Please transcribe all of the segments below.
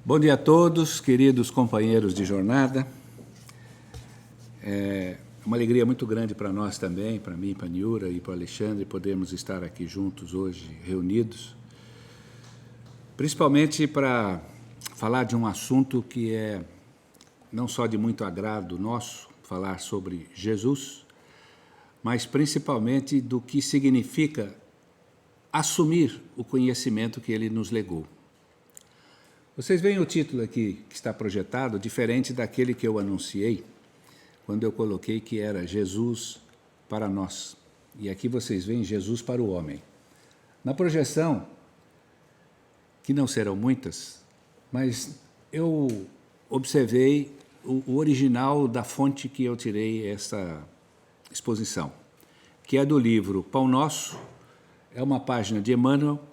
Bom dia a todos, queridos companheiros de jornada. É uma alegria muito grande para nós também, para mim, para a Niura e para o Alexandre, podermos estar aqui juntos hoje, reunidos, principalmente para falar de um assunto que é não só de muito agrado nosso, falar sobre Jesus, mas principalmente do que significa assumir o conhecimento que ele nos legou. Vocês veem o título aqui que está projetado, diferente daquele que eu anunciei, quando eu coloquei que era Jesus para nós. E aqui vocês veem Jesus para o homem. Na projeção, que não serão muitas, mas eu observei o original da fonte que eu tirei essa exposição, que é do livro Pão Nosso, é uma página de Emmanuel,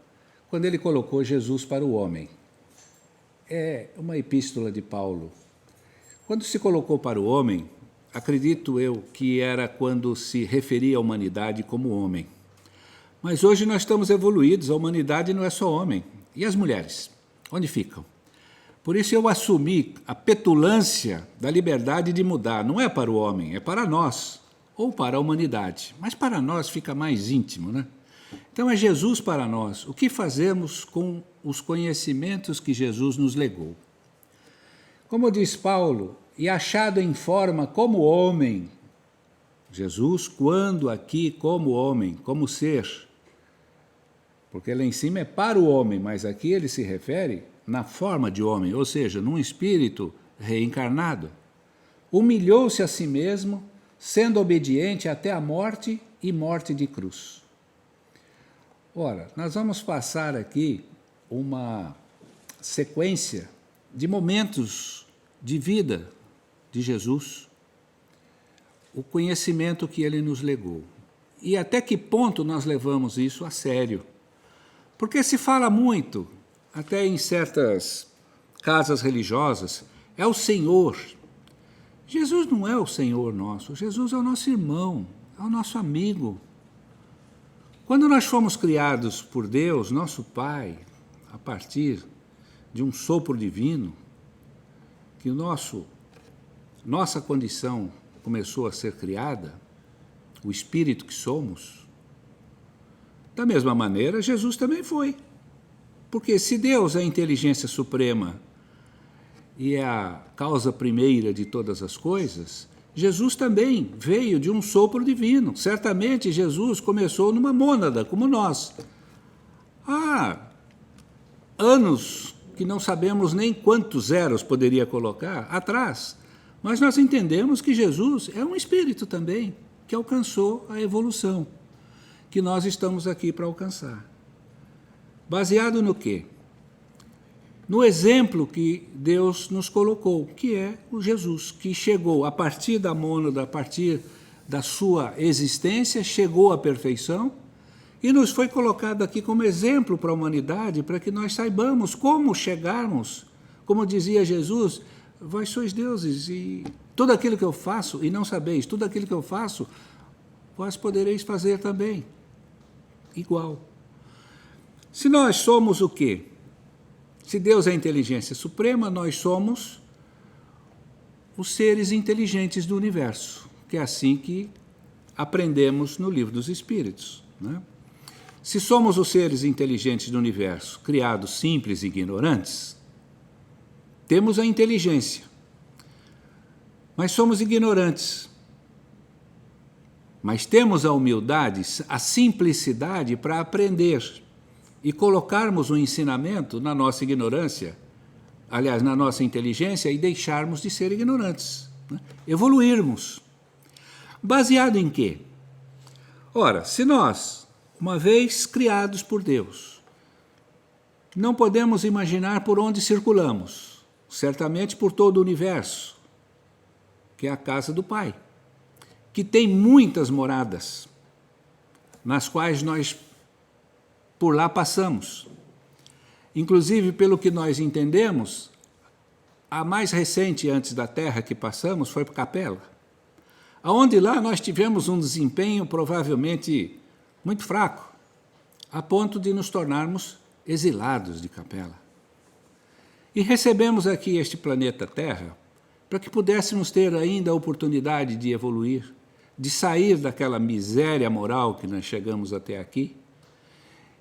quando ele colocou Jesus para o homem. É uma epístola de Paulo. Quando se colocou para o homem, acredito eu que era quando se referia à humanidade como homem. Mas hoje nós estamos evoluídos, a humanidade não é só homem. E as mulheres? Onde ficam? Por isso eu assumi a petulância da liberdade de mudar. Não é para o homem, é para nós, ou para a humanidade. Mas para nós fica mais íntimo, né? Então é Jesus para nós. O que fazemos com os conhecimentos que Jesus nos legou? Como diz Paulo, e achado em forma como homem, Jesus, quando aqui como homem, como ser, porque lá em cima é para o homem, mas aqui ele se refere na forma de homem, ou seja, num espírito reencarnado, humilhou-se a si mesmo, sendo obediente até a morte e morte de cruz. Ora, nós vamos passar aqui uma sequência de momentos de vida de Jesus, o conhecimento que ele nos legou. E até que ponto nós levamos isso a sério? Porque se fala muito, até em certas casas religiosas, é o Senhor. Jesus não é o Senhor nosso, Jesus é o nosso irmão, é o nosso amigo. Quando nós fomos criados por Deus, nosso Pai, a partir de um sopro divino, que nossa condição começou a ser criada, o espírito que somos, da mesma maneira, Jesus também foi. Porque se Deus é a inteligência suprema e é a causa primeira de todas as coisas, Jesus também veio de um sopro divino. Certamente Jesus começou numa mônada, como nós. Há anos que não sabemos nem quantos zeros poderia colocar atrás, mas nós entendemos que Jesus é um espírito também, que alcançou a evolução, que nós estamos aqui para alcançar. Baseado no quê? No exemplo que Deus nos colocou, que é o Jesus, que chegou a partir da mônada, a partir da sua existência, chegou à perfeição e nos foi colocado aqui como exemplo para a humanidade, para que nós saibamos como chegarmos, como dizia Jesus, vós sois deuses e tudo aquilo que eu faço, e não sabeis, tudo aquilo que eu faço, vós podereis fazer também, igual. Se nós somos o quê? Se Deus é a inteligência suprema, nós somos os seres inteligentes do universo, que é assim que aprendemos no Livro dos Espíritos, né? Se somos os seres inteligentes do universo, criados simples e ignorantes, temos a inteligência, mas somos ignorantes. Mas temos a humildade, a simplicidade para aprender e colocarmos o ensinamento na nossa ignorância, aliás, na nossa inteligência, e deixarmos de ser ignorantes, né? Evoluirmos. Baseado em quê? Ora, se nós, uma vez criados por Deus, não podemos imaginar por onde circulamos, certamente por todo o universo, que é a casa do Pai, que tem muitas moradas, nas quais nós por lá passamos. Inclusive, pelo que nós entendemos, a mais recente antes da Terra que passamos foi para Capela, aonde lá nós tivemos um desempenho provavelmente muito fraco, a ponto de nos tornarmos exilados de Capela. E recebemos aqui este planeta Terra para que pudéssemos ter ainda a oportunidade de evoluir, de sair daquela miséria moral que nós chegamos até aqui.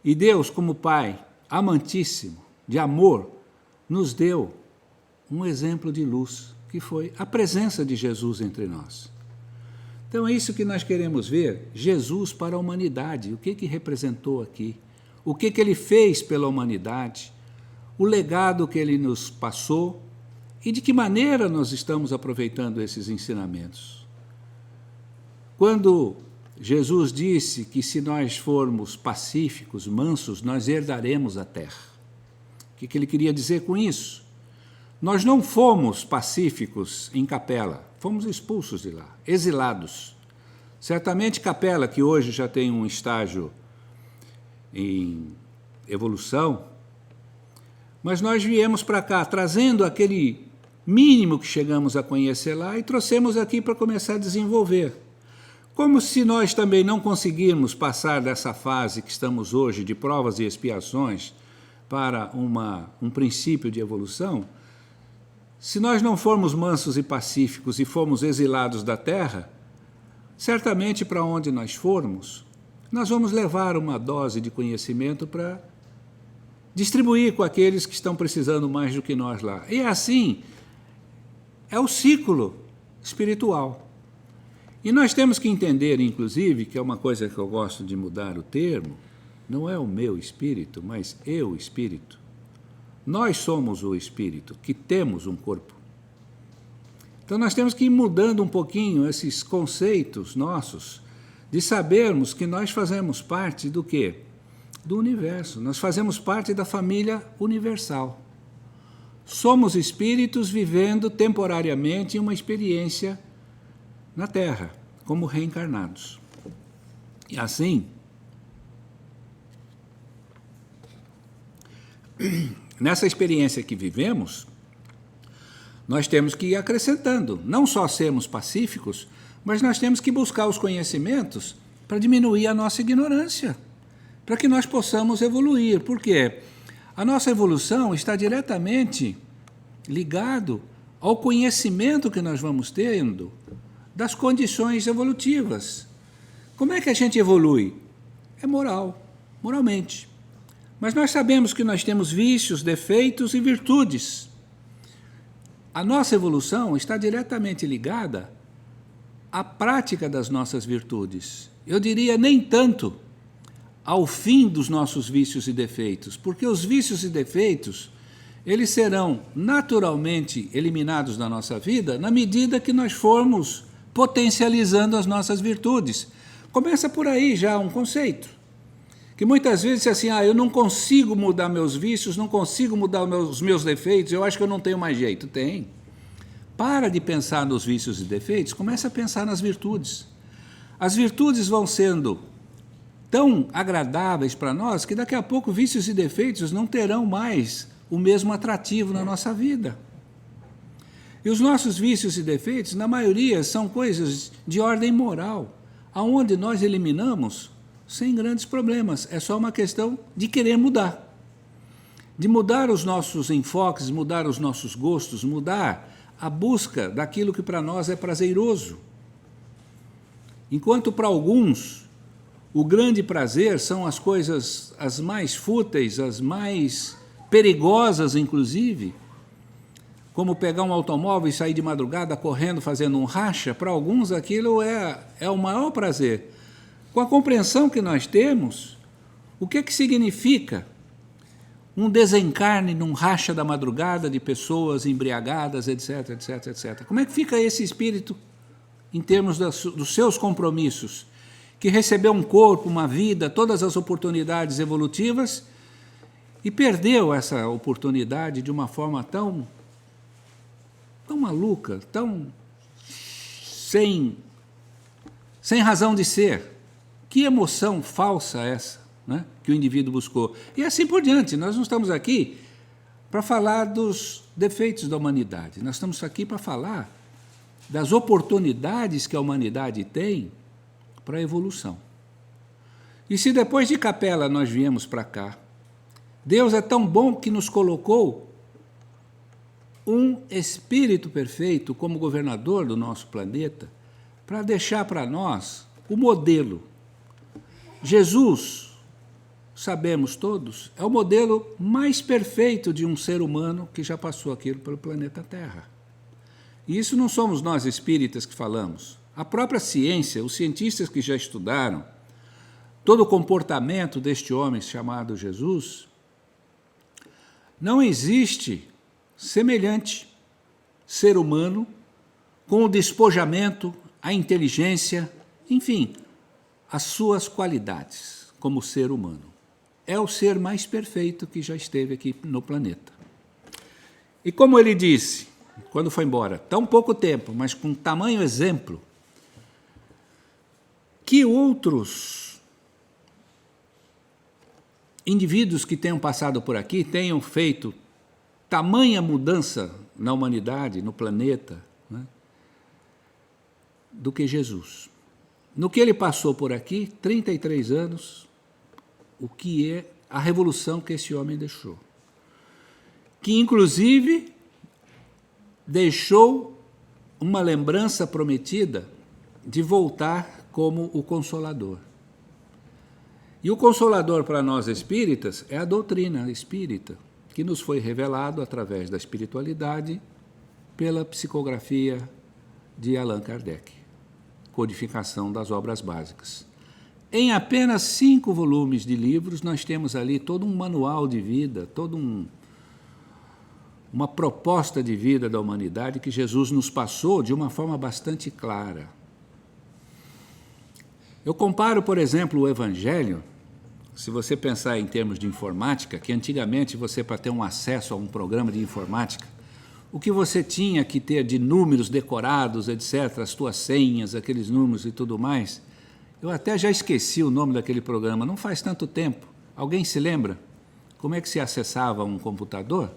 E Deus, como Pai amantíssimo, de amor, nos deu um exemplo de luz, que foi a presença de Jesus entre nós. Então é isso que nós queremos ver, Jesus para a humanidade, o que representou aqui, o que ele fez pela humanidade, o legado que ele nos passou e de que maneira nós estamos aproveitando esses ensinamentos. Quando Jesus disse que se nós formos pacíficos, mansos, nós herdaremos a terra. O que ele queria dizer com isso? Nós não fomos pacíficos em Capela, fomos expulsos de lá, exilados. Certamente Capela, que hoje já tem um estágio em evolução, mas nós viemos para cá trazendo aquele mínimo que chegamos a conhecer lá e trouxemos aqui para começar a desenvolver. Como se nós também não conseguirmos passar dessa fase que estamos hoje de provas e expiações para um princípio de evolução, se nós não formos mansos e pacíficos e formos exilados da terra, certamente para onde nós formos, nós vamos levar uma dose de conhecimento para distribuir com aqueles que estão precisando mais do que nós lá. E assim, é o ciclo espiritual. E nós temos que entender, inclusive, que é uma coisa que eu gosto de mudar o termo, não é o meu espírito, mas eu espírito. Nós somos o espírito, que temos um corpo. Então nós temos que ir mudando um pouquinho esses conceitos nossos, de sabermos que nós fazemos parte do quê? Do universo. Nós fazemos parte da família universal. Somos espíritos vivendo temporariamente uma experiência na Terra, como reencarnados. E assim, nessa experiência que vivemos, nós temos que ir acrescentando, não só sermos pacíficos, mas nós temos que buscar os conhecimentos para diminuir a nossa ignorância, para que nós possamos evoluir. Por quê? A nossa evolução está diretamente ligado ao conhecimento que nós vamos tendo das condições evolutivas. Como é que a gente evolui? É moralmente. Mas nós sabemos que nós temos vícios, defeitos e virtudes. A nossa evolução está diretamente ligada à prática das nossas virtudes. Eu diria nem tanto ao fim dos nossos vícios e defeitos, porque os vícios e defeitos, eles serão naturalmente eliminados da nossa vida na medida que nós formos potencializando as nossas virtudes. Começa por aí já um conceito, que muitas vezes é assim, eu não consigo mudar meus vícios, não consigo mudar os meus defeitos, eu acho que eu não tenho mais jeito. Tem. Para de pensar nos vícios e defeitos, começa a pensar nas virtudes. As virtudes vão sendo tão agradáveis para nós que daqui a pouco vícios e defeitos não terão mais o mesmo atrativo na nossa vida. E os nossos vícios e defeitos, na maioria, são coisas de ordem moral, aonde nós eliminamos sem grandes problemas. É só uma questão de querer mudar. De mudar os nossos enfoques, mudar os nossos gostos, mudar a busca daquilo que para nós é prazeroso. Enquanto para alguns o grande prazer são as coisas as mais fúteis, as mais perigosas, inclusive, como pegar um automóvel e sair de madrugada correndo, fazendo um racha, para alguns aquilo é o maior prazer. Com a compreensão que nós temos, o que significa um desencarne num racha da madrugada de pessoas embriagadas, etc, etc, etc. Como é que fica esse espírito em termos dos seus compromissos? Que recebeu um corpo, uma vida, todas as oportunidades evolutivas e perdeu essa oportunidade de uma forma tão maluca, tão sem razão de ser. Que emoção falsa essa, né, que o indivíduo buscou. E assim por diante. Nós não estamos aqui para falar dos defeitos da humanidade. Nós estamos aqui para falar das oportunidades que a humanidade tem para a evolução. E se depois de Capela nós viemos para cá, Deus é tão bom que nos colocou um espírito perfeito como governador do nosso planeta para deixar para nós o modelo. Jesus, sabemos todos, é o modelo mais perfeito de um ser humano que já passou aqui pelo planeta Terra. E isso não somos nós espíritas que falamos. A própria ciência, os cientistas que já estudaram todo o comportamento deste homem chamado Jesus, não existe semelhante ser humano com o despojamento, a inteligência, enfim, as suas qualidades como ser humano. É o ser mais perfeito que já esteve aqui no planeta. E como ele disse, quando foi embora, tão pouco tempo, mas com tamanho exemplo, que outros indivíduos que tenham passado por aqui tenham feito tamanha mudança na humanidade, no planeta, né, do que Jesus. No que ele passou por aqui, 33 anos, o que é a revolução que esse homem deixou. Que, inclusive, deixou uma lembrança prometida de voltar como o Consolador. E o Consolador para nós espíritas é a doutrina espírita, que nos foi revelado através da espiritualidade pela psicografia de Allan Kardec, codificação das obras básicas. Em apenas 5 volumes de livros, nós temos ali todo um manual de vida, uma proposta de vida da humanidade que Jesus nos passou de uma forma bastante clara. Eu comparo, por exemplo, o Evangelho, se você pensar em termos de informática, que antigamente você, para ter um acesso a um programa de informática, o que você tinha que ter de números decorados, etc., as tuas senhas, aqueles números e tudo mais, eu até já esqueci o nome daquele programa, não faz tanto tempo. Alguém se lembra? Como é que se acessava um computador?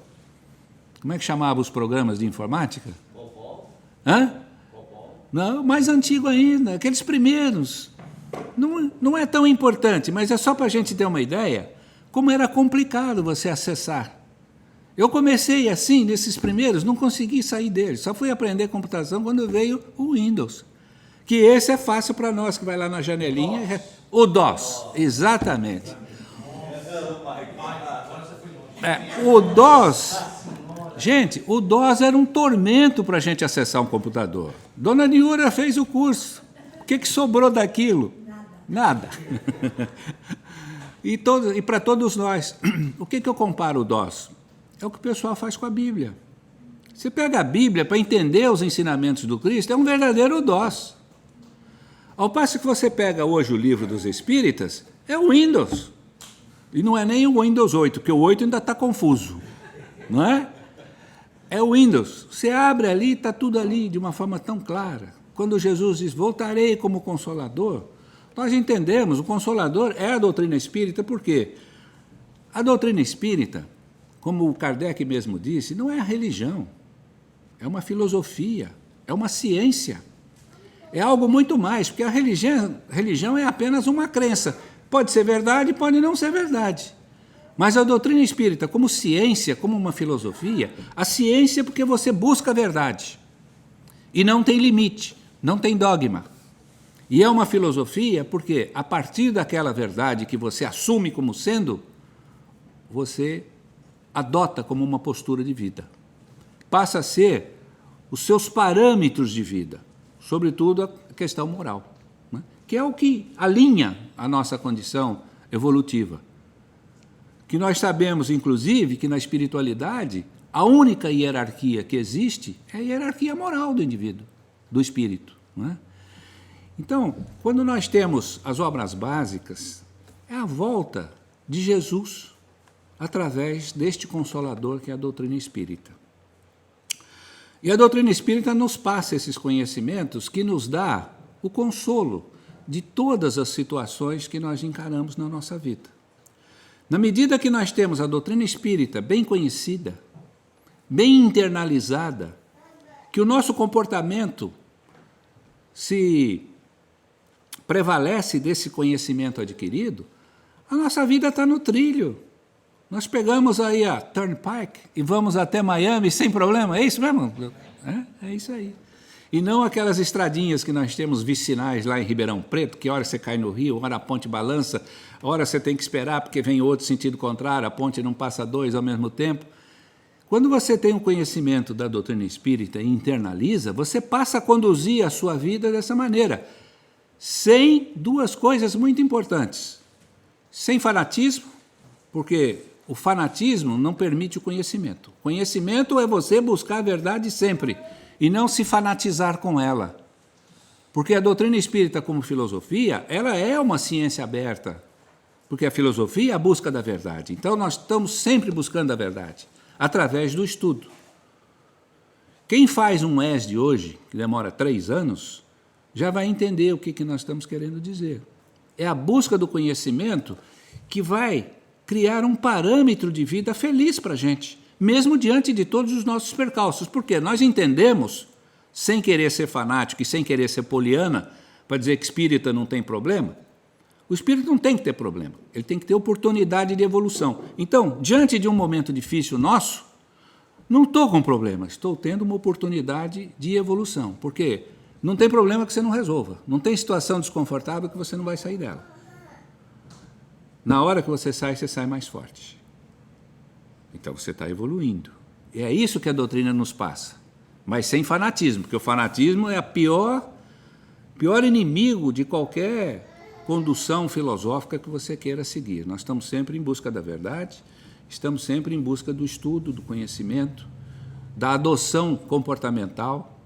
Como é que chamava os programas de informática? Cobol. Hã? Cobol. Não, mais antigo ainda, aqueles primeiros. Não é tão importante, mas é só para a gente ter uma ideia como era complicado você acessar. Eu comecei assim, nesses primeiros, não consegui sair deles, só fui aprender computação quando veio o Windows. Que esse é fácil para nós, que vai lá na janelinha. O DOS, exatamente. O DOS, gente, o DOS era um tormento para a gente acessar um computador. Dona Niura fez o curso. O que sobrou daquilo? Nada. E para todos nós, o que eu comparo o DOS? É o que o pessoal faz com a Bíblia. Você pega a Bíblia para entender os ensinamentos do Cristo, é um verdadeiro DOS. Ao passo que você pega hoje o livro dos Espíritas, é o Windows. E não é nem o Windows 8, porque o 8 ainda está confuso. Não é? É o Windows. Você abre ali, está tudo ali de uma forma tão clara. Quando Jesus diz, voltarei como Consolador, nós entendemos, o Consolador é a doutrina espírita, por quê? A doutrina espírita, como o Kardec mesmo disse, não é a religião, é uma filosofia, é uma ciência, é algo muito mais, porque a religião é apenas uma crença, pode ser verdade, pode não ser verdade, mas a doutrina espírita, como ciência, como uma filosofia, a ciência é porque você busca a verdade, e não tem limite, não tem dogma. E é uma filosofia porque, a partir daquela verdade que você assume como sendo, você adota como uma postura de vida. Passa a ser os seus parâmetros de vida, sobretudo a questão moral, né? Que é o que alinha a nossa condição evolutiva. Que nós sabemos, inclusive, que na espiritualidade, a única hierarquia que existe é a hierarquia moral do indivíduo, do espírito, não é? Então, quando nós temos as obras básicas, é a volta de Jesus através deste Consolador que é a doutrina espírita. E a doutrina espírita nos passa esses conhecimentos que nos dá o consolo de todas as situações que nós encaramos na nossa vida. Na medida que nós temos a doutrina espírita bem conhecida, bem internalizada, que o nosso comportamento se prevalece desse conhecimento adquirido, a nossa vida está no trilho. Nós pegamos aí a Turnpike e vamos até Miami sem problema, é isso mesmo? É isso aí. E não aquelas estradinhas que nós temos vicinais lá em Ribeirão Preto, que hora você cai no rio, hora a ponte balança, hora você tem que esperar porque vem outro sentido contrário, a ponte não passa dois ao mesmo tempo. Quando você tem um conhecimento da doutrina espírita e internaliza, você passa a conduzir a sua vida dessa maneira, sem duas coisas muito importantes. Sem fanatismo, porque o fanatismo não permite o conhecimento. O conhecimento é você buscar a verdade sempre e não se fanatizar com ela. Porque a doutrina espírita como filosofia, ela é uma ciência aberta. Porque a filosofia é a busca da verdade. Então nós estamos sempre buscando a verdade, através do estudo. Quem faz um ESD hoje, que demora 3 anos, já vai entender o que nós estamos querendo dizer. É a busca do conhecimento que vai criar um parâmetro de vida feliz para a gente, mesmo diante de todos os nossos percalços. Porque nós entendemos, sem querer ser fanático e sem querer ser poliana, para dizer que espírita não tem problema, o espírito não tem que ter problema, ele tem que ter oportunidade de evolução. Então, diante de um momento difícil nosso, não estou com problema, estou tendo uma oportunidade de evolução, porque não tem problema que você não resolva, não tem situação desconfortável que você não vai sair dela. Na hora que você sai mais forte. Então você está evoluindo. E é isso que a doutrina nos passa, mas sem fanatismo, porque o fanatismo é o pior inimigo de qualquer condução filosófica que você queira seguir. Nós estamos sempre em busca da verdade, estamos sempre em busca do estudo, do conhecimento, da adoção comportamental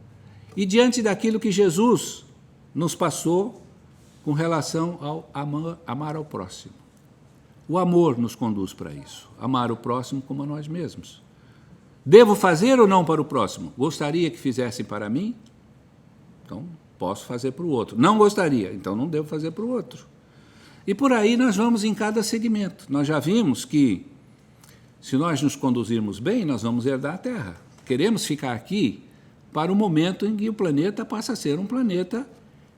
e diante daquilo que Jesus nos passou com relação ao amar ao próximo. O amor nos conduz para isso, amar o próximo como a nós mesmos. Devo fazer ou não para o próximo? Gostaria que fizessem para mim? Então, posso fazer para o outro. Não gostaria, então não devo fazer para o outro. E por aí nós vamos em cada segmento. Nós já vimos que, se nós nos conduzirmos bem, nós vamos herdar a Terra. Queremos ficar aqui para o momento em que o planeta passa a ser um planeta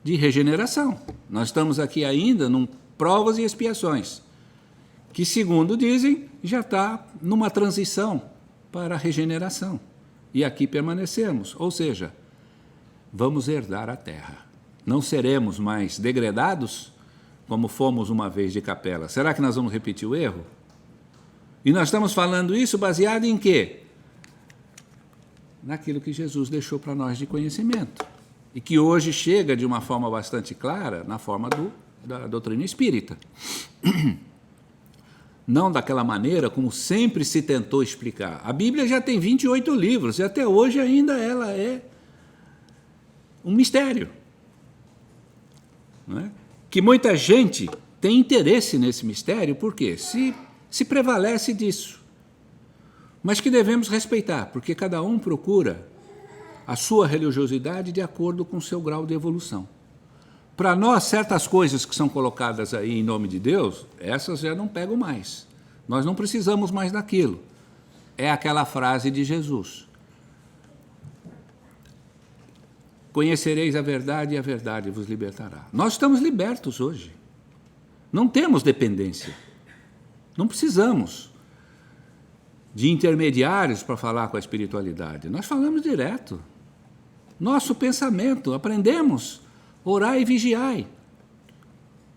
de regeneração. Nós estamos aqui ainda em provas e expiações, que, segundo dizem, já está numa transição para a regeneração. E aqui permanecemos, ou seja, vamos herdar a Terra. Não seremos mais degradados, como fomos uma vez de Capela. Será que nós vamos repetir o erro? E nós estamos falando isso baseado em quê? Naquilo que Jesus deixou para nós de conhecimento. E que hoje chega de uma forma bastante clara na forma da doutrina espírita. Não daquela maneira como sempre se tentou explicar. A Bíblia já tem 28 livros e até hoje ainda ela é um mistério. Não é? Que muita gente tem interesse nesse mistério, porque se prevalece disso. Mas que devemos respeitar, porque cada um procura a sua religiosidade de acordo com o seu grau de evolução. Para nós, certas coisas que são colocadas aí em nome de Deus, essas já não pegam mais. Nós não precisamos mais daquilo. É aquela frase de Jesus. Conhecereis a verdade e a verdade vos libertará. Nós estamos libertos hoje. Não temos dependência. Não precisamos de intermediários para falar com a espiritualidade. Nós falamos direto. Nosso pensamento, aprendemos. Orai e vigiai.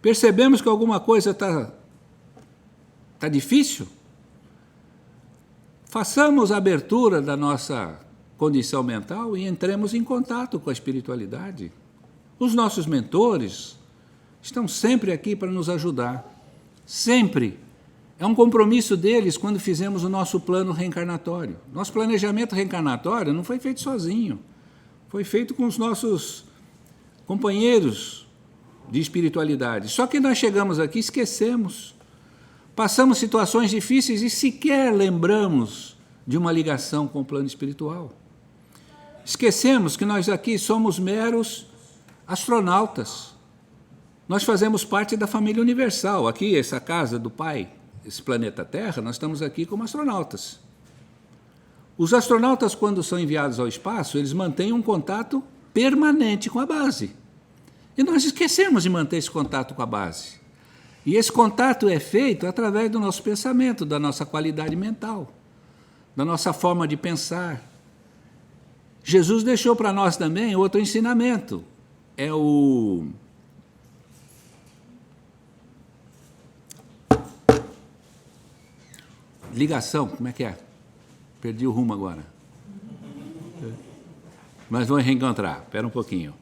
Percebemos que alguma coisa está difícil? Façamos a abertura da nossa condição mental e entremos em contato com a espiritualidade. Os nossos mentores estão sempre aqui para nos ajudar. Sempre. É um compromisso deles quando fizemos o nosso plano reencarnatório. Nosso planejamento reencarnatório não foi feito sozinho. Foi feito com os nossos companheiros de espiritualidade. Só que nós chegamos aqui e esquecemos. Passamos situações difíceis e sequer lembramos de uma ligação com o plano espiritual. Esquecemos que nós aqui somos meros astronautas. Nós fazemos parte da família universal. Aqui, essa casa do Pai, esse planeta Terra, nós estamos aqui como astronautas. Os astronautas, quando são enviados ao espaço, eles mantêm um contato permanente com a base. E nós esquecemos de manter esse contato com a base. E esse contato é feito através do nosso pensamento, da nossa qualidade mental, da nossa forma de pensar. Jesus deixou para nós também outro ensinamento. É o ligação, como é que é? Perdi o rumo agora. Mas vou reencontrar, espera um pouquinho.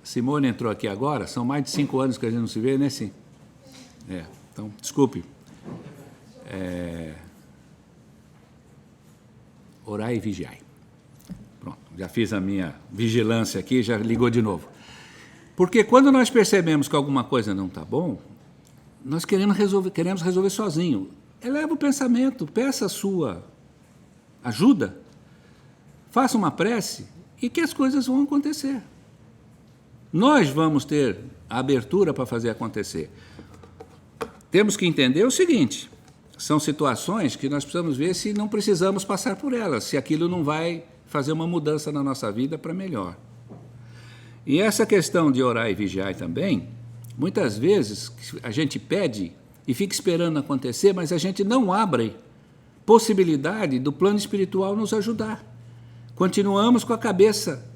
Simone entrou aqui agora, são mais de 5 anos que a gente não se vê, né, Sim? Então, desculpe. Orai e vigiai. Pronto, já fiz a minha vigilância aqui, já ligou de novo. Porque quando nós percebemos que alguma coisa não está bom, nós queremos resolver sozinho. Eleva o pensamento, peça a sua ajuda, faça uma prece e que as coisas vão acontecer. Nós vamos ter a abertura para fazer acontecer. Temos que entender o seguinte, são situações que nós precisamos ver se não precisamos passar por elas, se aquilo não vai fazer uma mudança na nossa vida para melhor. E essa questão de orar e vigiar também, muitas vezes a gente pede e fica esperando acontecer, mas a gente não abre possibilidade do plano espiritual nos ajudar. Continuamos com a cabeça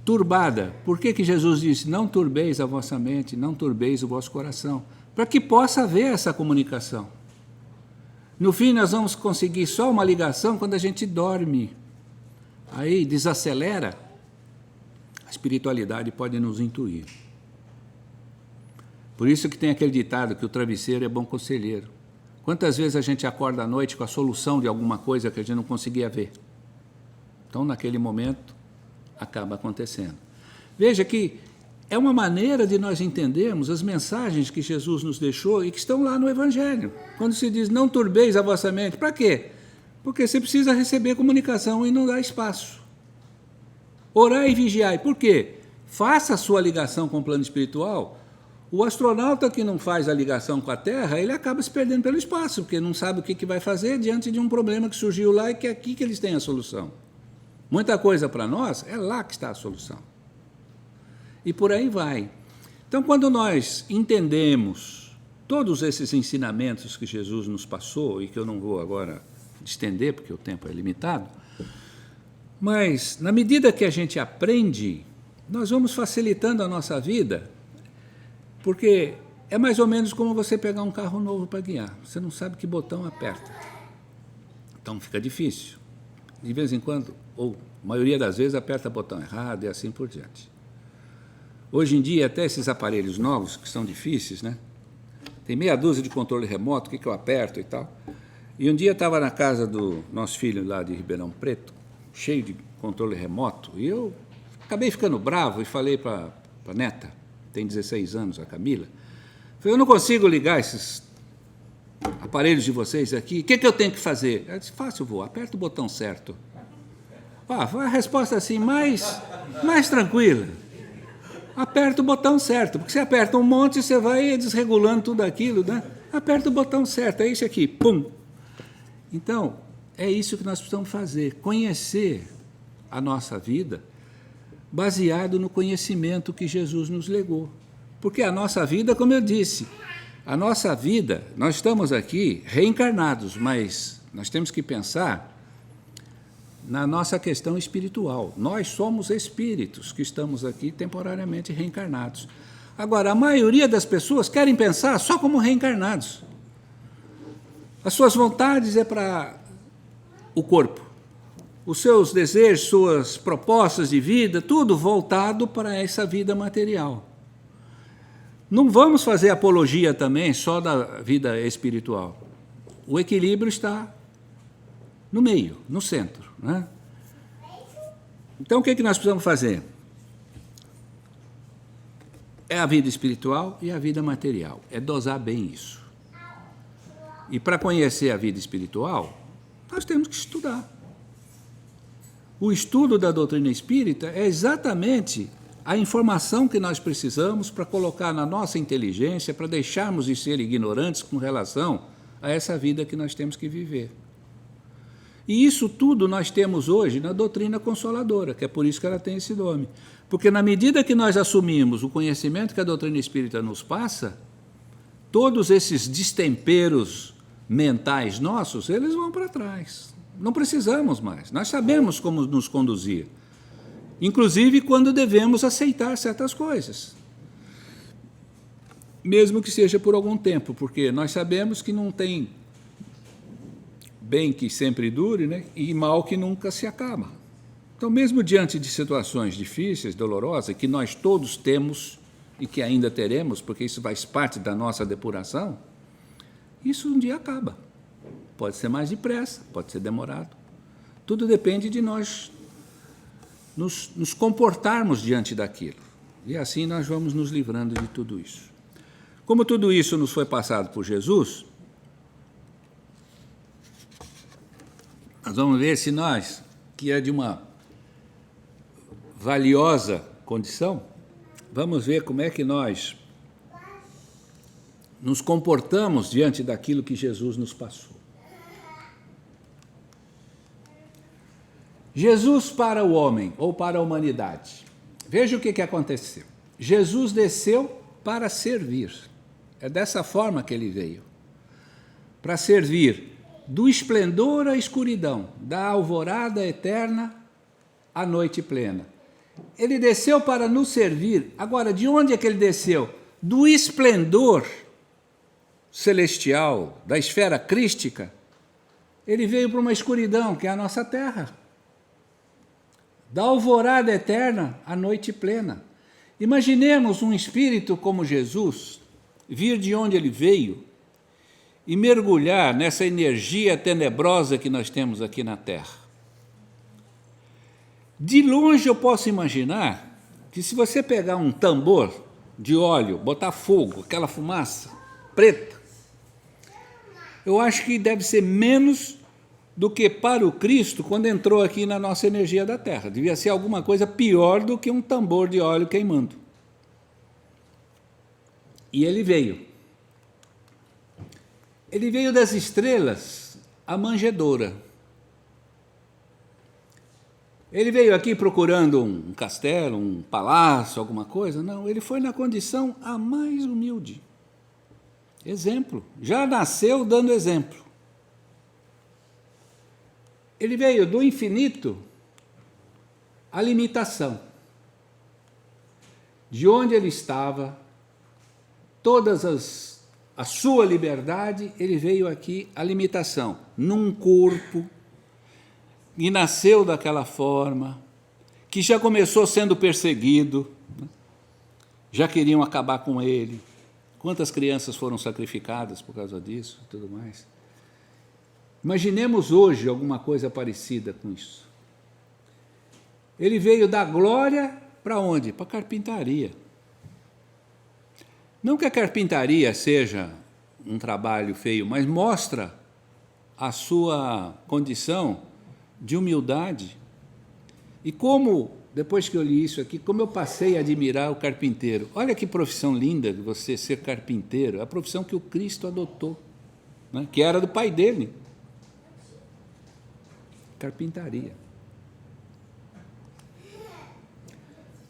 turbada. Por que Jesus disse, não turbeis a vossa mente, não turbeis o vosso coração? Para que possa haver essa comunicação. No fim, nós vamos conseguir só uma ligação quando a gente dorme. Aí desacelera, a espiritualidade pode nos intuir. Por isso que tem aquele ditado que o travesseiro é bom conselheiro. Quantas vezes a gente acorda à noite com a solução de alguma coisa que a gente não conseguia ver? Então, naquele momento, acaba acontecendo. Veja que é uma maneira de nós entendermos as mensagens que Jesus nos deixou e que estão lá no Evangelho. Quando se diz, não turbeis a vossa mente, para quê? Porque você precisa receber comunicação e não dá espaço. Orai e vigiai, por quê? Faça a sua ligação com o plano espiritual. O astronauta que não faz a ligação com a Terra, ele acaba se perdendo pelo espaço, porque não sabe o que vai fazer diante de um problema que surgiu lá e que é aqui que eles têm a solução. Muita coisa para nós, é lá que está a solução. E por aí vai. Então, quando nós entendemos todos esses ensinamentos que Jesus nos passou, e que eu não vou agora estender, porque o tempo é limitado, mas, na medida que a gente aprende, nós vamos facilitando a nossa vida, porque é mais ou menos como você pegar um carro novo para guiar. Você não sabe que botão aperta. Então, fica difícil. De vez em quando, ou a maioria das vezes, aperta o botão errado e assim por diante. Hoje em dia, até esses aparelhos novos, que são difíceis, né? Tem meia dúzia de controle remoto, o que eu aperto e tal. E um dia eu estava na casa do nosso filho lá de Ribeirão Preto, cheio de controle remoto, e eu acabei ficando bravo e falei para a neta, tem 16 anos, a Camila, falei, eu não consigo ligar esses aparelhos de vocês aqui, o que eu tenho que fazer? Ela disse, fácil, vô, aperta o botão certo. Foi a resposta assim, mais tranquila. Aperta o botão certo, porque você aperta um monte, você vai desregulando tudo aquilo, né? Aperta o botão certo, é isso aqui, pum. Então, é isso que nós precisamos fazer, conhecer a nossa vida baseado no conhecimento que Jesus nos legou. Porque a nossa vida, como eu disse, a nossa vida, nós estamos aqui reencarnados, mas nós temos que pensar na nossa questão espiritual. Nós somos espíritos que estamos aqui temporariamente reencarnados. Agora, a maioria das pessoas querem pensar só como reencarnados. As suas vontades é para o corpo. Os seus desejos, suas propostas de vida, tudo voltado para essa vida material. Não vamos fazer apologia também só da vida espiritual. O equilíbrio está no meio, no centro, né? Então, o que nós precisamos fazer? É a vida espiritual e a vida material. É dosar bem isso. E para conhecer a vida espiritual, nós temos que estudar. O estudo da doutrina espírita é exatamente a informação que nós precisamos para colocar na nossa inteligência, para deixarmos de ser ignorantes com relação a essa vida que nós temos que viver. E isso tudo nós temos hoje na doutrina consoladora, que é por isso que ela tem esse nome. Porque na medida que nós assumimos o conhecimento que a doutrina espírita nos passa, todos esses destemperos mentais nossos, eles vão para trás. Não precisamos mais. Nós sabemos como nos conduzir. Inclusive quando devemos aceitar certas coisas. Mesmo que seja por algum tempo, porque nós sabemos que não tem bem que sempre dure, né? E mal que nunca se acaba. Então, mesmo diante de situações difíceis, dolorosas, que nós todos temos e que ainda teremos, porque isso faz parte da nossa depuração, isso um dia acaba. Pode ser mais depressa, pode ser demorado. Tudo depende de nós nos comportarmos diante daquilo. E assim nós vamos nos livrando de tudo isso. Como tudo isso nos foi passado por Jesus, nós vamos ver se nós, que é de uma valiosa condição, vamos ver como é que nós nos comportamos diante daquilo que Jesus nos passou. Jesus para o homem, ou para a humanidade. Veja o que aconteceu. Jesus desceu para servir. É dessa forma que ele veio. Para servir do esplendor à escuridão, da alvorada eterna à noite plena. Ele desceu para nos servir. Agora, de onde é que ele desceu? Do esplendor celestial, da esfera crística, ele veio para uma escuridão, que é a nossa terra. Da alvorada eterna à noite plena. Imaginemos um espírito como Jesus vir de onde ele veio e mergulhar nessa energia tenebrosa que nós temos aqui na Terra. De longe eu posso imaginar que se você pegar um tambor de óleo, botar fogo, aquela fumaça preta, eu acho que deve ser menos do que para o Cristo quando entrou aqui na nossa energia da Terra. Devia ser alguma coisa pior do que um tambor de óleo queimando. E ele veio. Ele veio das estrelas à manjedoura. Ele veio aqui procurando um castelo, um palácio, alguma coisa? Não, ele foi na condição a mais humilde. Exemplo. Já nasceu dando exemplo. Ele veio do infinito à limitação. De onde ele estava, a sua liberdade, ele veio aqui à limitação, num corpo, e nasceu daquela forma, que já começou sendo perseguido, já queriam acabar com ele. Quantas crianças foram sacrificadas por causa disso e tudo mais? Imaginemos hoje alguma coisa parecida com isso. Ele veio da glória para onde? Para a carpintaria. Não que a carpintaria seja um trabalho feio, mas mostra a sua condição de humildade. E como, depois que eu li isso aqui, como eu passei a admirar o carpinteiro. Olha que profissão linda de você ser carpinteiro, a profissão que o Cristo adotou, né? Que era do pai dele. Carpintaria.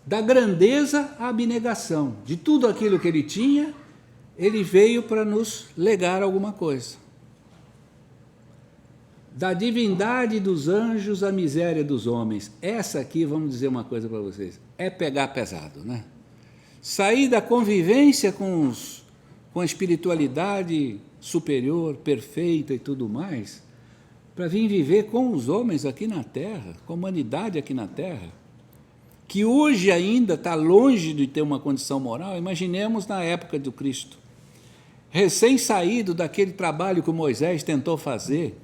Da grandeza à abnegação. De tudo aquilo que ele tinha, ele veio para nos legar alguma coisa. Da divindade dos anjos à miséria dos homens. Essa aqui, vamos dizer uma coisa para vocês, é pegar pesado, né? Sair da convivência com a espiritualidade superior, perfeita e tudo mais, para vir viver com os homens aqui na Terra, com a humanidade aqui na Terra, que hoje ainda está longe de ter uma condição moral. Imaginemos na época do Cristo, recém-saído daquele trabalho que o Moisés tentou fazer,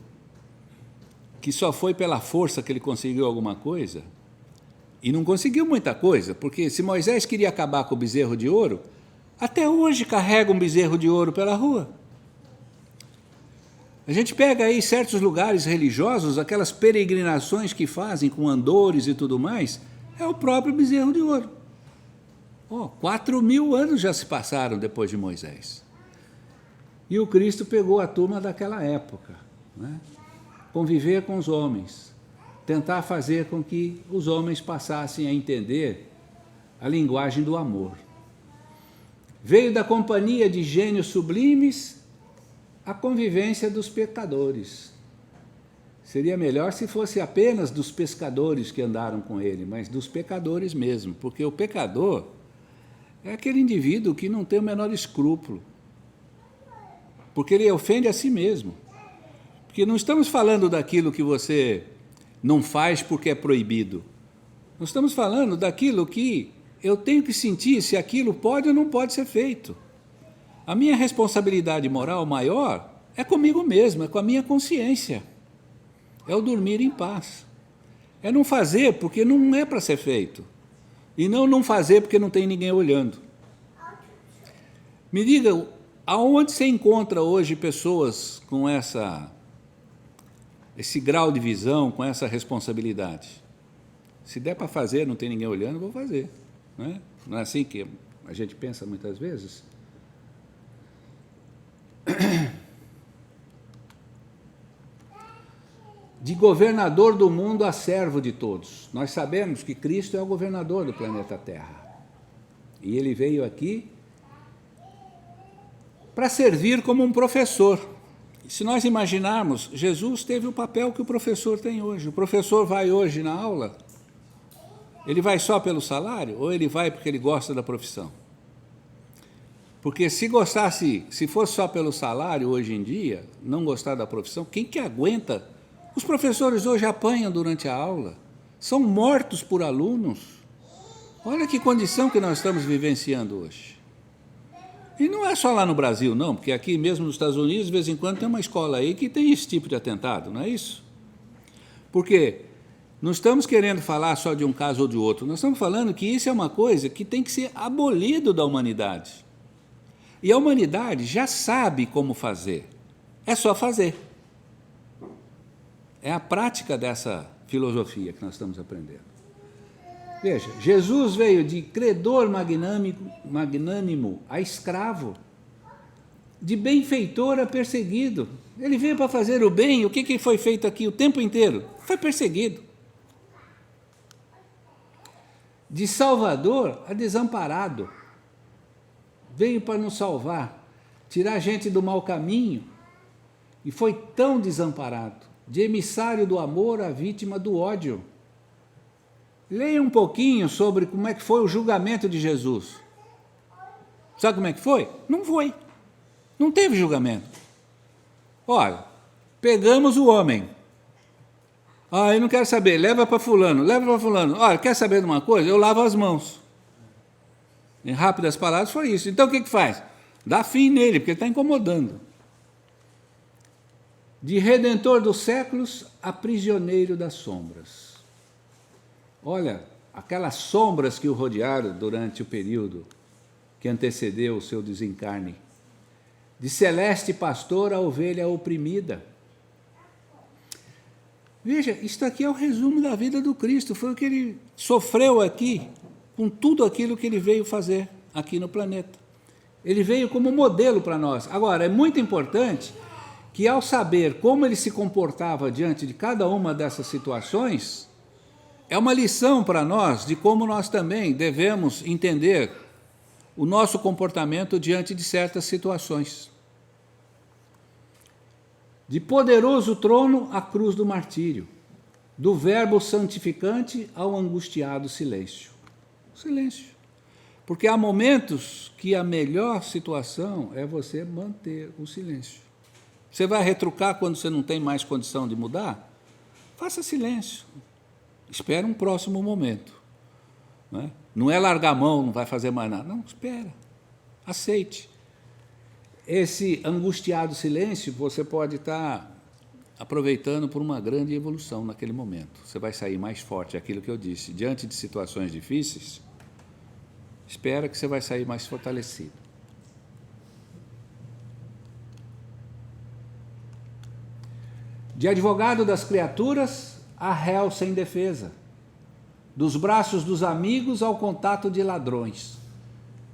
que só foi pela força que ele conseguiu alguma coisa, e não conseguiu muita coisa, porque se Moisés queria acabar com o bezerro de ouro, até hoje carrega um bezerro de ouro pela rua. A gente pega aí certos lugares religiosos, aquelas peregrinações que fazem com andores e tudo mais, é o próprio bezerro de ouro. 4.000 anos já se passaram depois de Moisés. E o Cristo pegou a turma daquela época, né? conviver com os homens, tentar fazer com que os homens passassem a entender a linguagem do amor. Veio da companhia de gênios sublimes a convivência dos pecadores. Seria melhor se fosse apenas dos pescadores que andaram com ele, mas dos pecadores mesmo, porque o pecador é aquele indivíduo que não tem o menor escrúpulo, porque ele ofende a si mesmo. Porque não estamos falando daquilo que você não faz porque é proibido. Nós estamos falando daquilo que eu tenho que sentir se aquilo pode ou não pode ser feito. A minha responsabilidade moral maior é comigo mesmo, é com a minha consciência. É o dormir em paz. É não fazer porque não é para ser feito. E não fazer porque não tem ninguém olhando. Me diga, aonde você encontra hoje pessoas com esse grau de visão, com essa responsabilidade? Se der para fazer, não tem ninguém olhando, vou fazer. Não é assim que a gente pensa muitas vezes? De governador do mundo a servo de todos. Nós sabemos que Cristo é o governador do planeta Terra. E ele veio aqui para servir como um professor. Se nós imaginarmos, Jesus teve o papel que o professor tem hoje. O professor vai hoje na aula, ele vai só pelo salário ou ele vai porque ele gosta da profissão? Porque se fosse só pelo salário hoje em dia, não gostar da profissão, quem que aguenta? Os professores hoje apanham durante a aula, são mortos por alunos. Olha que condição que nós estamos vivenciando hoje. E não é só lá no Brasil, não, porque aqui mesmo nos Estados Unidos, de vez em quando, tem uma escola aí que tem esse tipo de atentado, não é isso? Porque não estamos querendo falar só de um caso ou de outro, nós estamos falando que isso é uma coisa que tem que ser abolido da humanidade. E a humanidade já sabe como fazer, é só fazer. É a prática dessa filosofia que nós estamos aprendendo. Veja, Jesus veio de credor magnânimo a escravo, de benfeitor a perseguido. Ele veio para fazer o bem. O que foi feito aqui o tempo inteiro? Foi perseguido. De salvador a desamparado. Veio para nos salvar, tirar a gente do mau caminho, e foi tão desamparado. De emissário do amor à vítima do ódio. Leia um pouquinho sobre como é que foi o julgamento de Jesus. Sabe como é que foi? Não foi. Não teve julgamento. Olha, pegamos o homem. Eu não quero saber, leva para fulano, leva para fulano. Olha, quer saber de uma coisa? Eu lavo as mãos. Em rápidas palavras foi isso. Então o que faz? Dá fim nele, porque ele está incomodando. De redentor dos séculos a prisioneiro das sombras. Olha, aquelas sombras que o rodearam durante o período que antecedeu o seu desencarne. De celeste pastor a ovelha oprimida. Veja, isto aqui é o resumo da vida do Cristo, foi o que ele sofreu aqui, com tudo aquilo que ele veio fazer aqui no planeta. Ele veio como modelo para nós. Agora, é muito importante que, ao saber como ele se comportava diante de cada uma dessas situações, é uma lição para nós de como nós também devemos entender o nosso comportamento diante de certas situações. De poderoso trono à cruz do martírio, do verbo santificante ao angustiado silêncio. Silêncio. Porque há momentos que a melhor situação é você manter o silêncio. Você vai retrucar quando você não tem mais condição de mudar? Faça silêncio. Espera um próximo momento. Não é largar a mão, não vai fazer mais nada. Não, espera. Aceite. Esse angustiado silêncio você pode estar aproveitando por uma grande evolução naquele momento. Você vai sair mais forte, é aquilo que eu disse. Diante de situações difíceis, espera que você vai sair mais fortalecido. De advogado das criaturas a réu sem defesa, dos braços dos amigos ao contato de ladrões,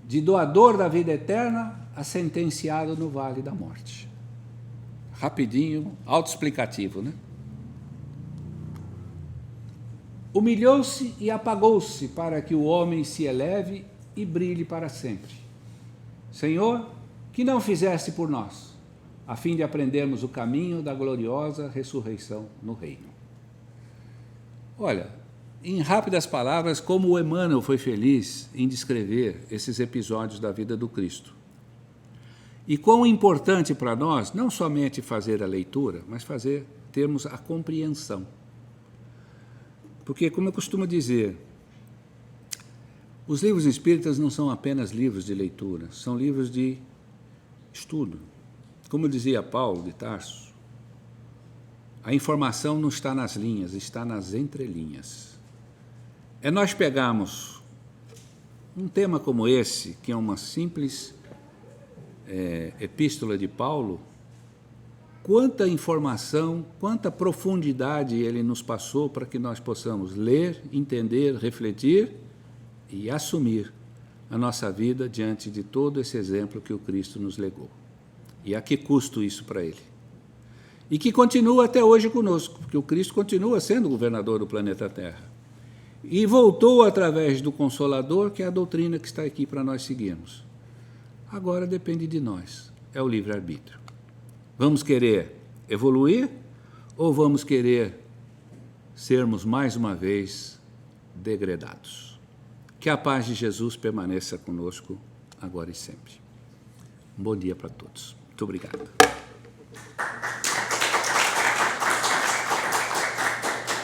de doador da vida eterna a sentenciado no vale da morte. Rapidinho, autoexplicativo, né? humilhou-se e apagou-se para que o homem se eleve e brilhe para sempre. Senhor, que não fizeste por nós, a fim de aprendermos o caminho da gloriosa ressurreição no reino. Olha, em rápidas palavras, como o Emmanuel foi feliz em descrever esses episódios da vida do Cristo. E quão importante para nós, não somente fazer a leitura, mas termos a compreensão. Porque, como eu costumo dizer, os livros espíritas não são apenas livros de leitura, são livros de estudo. Como dizia Paulo de Tarso, a informação não está nas linhas, está nas entrelinhas. É nós pegarmos um tema como esse, que é uma simples epístola de Paulo, quanta informação, quanta profundidade ele nos passou para que nós possamos ler, entender, refletir e assumir a nossa vida diante de todo esse exemplo que o Cristo nos legou. E a que custo isso para ele? E que continua até hoje conosco, porque o Cristo continua sendo governador do planeta Terra. E voltou através do Consolador, que é a doutrina que está aqui para nós seguirmos. Agora depende de nós, é o livre-arbítrio. Vamos querer evoluir ou vamos querer sermos mais uma vez degradados? Que a paz de Jesus permaneça conosco agora e sempre. Um bom dia para todos. Muito obrigado.